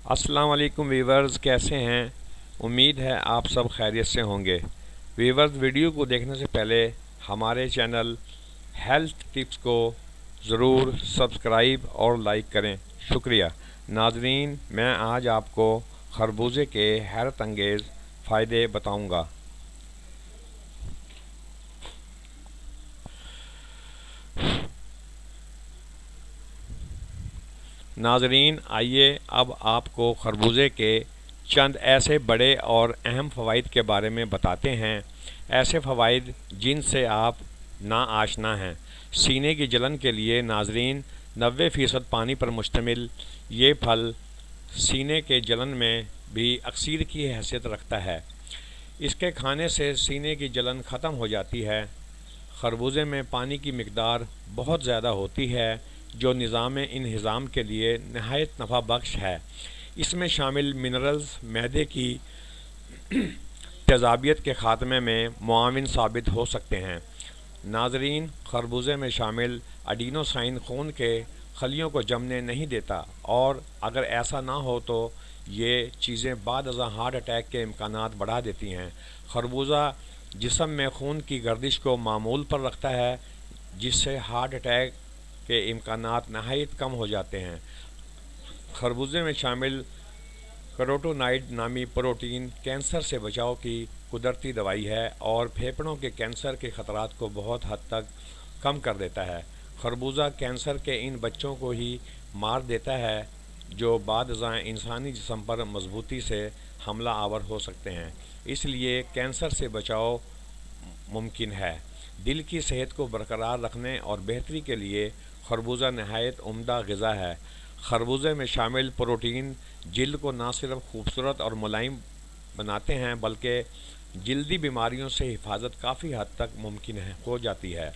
अस्सलाम वालेकुम वीवर्स, कैसे हैं। उम्मीद है आप सब खैरियत से होंगे। वीवर्स, वीडियो को देखने से पहले हमारे चैनल हेल्थ टिप्स को ज़रूर सब्सक्राइब और लाइक करें। शुक्रिया। नाजरीन, मैं आज आपको खरबूजे के हैरत अंगेज़ फ़ायदे बताऊंगा। नाजरीन, आइए अब आपको खरबूजे के चंद ऐसे बड़े और अहम फ़वाइद के बारे में बताते हैं। ऐसे फ़वाइद जिनसे आप ना आशना हैं। सीने की जलन के लिए नाजरीन, 90% पानी पर मुश्तमिल ये फल सीने के जलन में भी अक्सीर की हैसियत रखता है। इसके खाने से सीने की जलन ख़त्म हो जाती है। खरबूजे में पानी की मिकदार बहुत ज़्यादा होती है, जो निज़ाम इंहिज़ाम के लिए नहायत नफ़ा बख्श है। इसमें शामिल मिनरल्स मैदे की तेज़ाबियत के ख़ात्मे में मुआविन साबित हो सकते हैं। नाजरीन, खरबूजे में शामिल एडिनोसाइन खून के खलियों को जमने नहीं देता, और अगर ऐसा ना हो तो ये चीज़ें बाद अज़ां हार्ट अटैक के इम्कानात बढ़ा देती हैं। खरबूजा जिस्म में खून की गर्दिश को मामूल पर रखता है, जिससे हार्ट अटैक के इम्कानात नहायत कम हो जाते हैं। खरबूजे में शामिल कैरोटीनॉइड नामी प्रोटीन कैंसर से बचाव की कुदरती दवाई है और फेफड़ों के कैंसर के ख़तरात को बहुत हद तक कम कर देता है। खरबूजा कैंसर के इन बच्चों को ही मार देता है जो बाद अज़ां इंसानी जिस्म पर मजबूती से हमला आवर हो सकते हैं। इसलिए कैंसर से बचाव मुमकिन है। दिल की सेहत को बरकरार रखने और बेहतरी के लिए खरबूजा नहायत उम्दा ग़िज़ा है। खरबूजे में शामिल प्रोटीन जिल्द को न सिर्फ खूबसूरत और मुलायम बनाते हैं, बल्कि जल्दी बीमारियों से हिफाजत काफ़ी हद तक मुमकिन हो जाती है।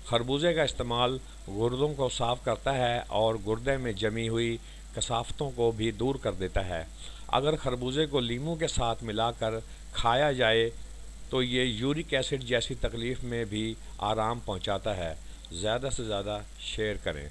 खरबूजे का इस्तेमाल गुर्दों को साफ़ करता है और गुर्दे में जमी हुई कसाफ़तों को भी दूर कर देता है। अगर खरबूजे को लीमू के साथ मिलाकर खाया जाए तो ये यूरिक एसिड जैसी तकलीफ़ में भी आराम पहुंचाता है। ज़्यादा से ज़्यादा शेयर करें।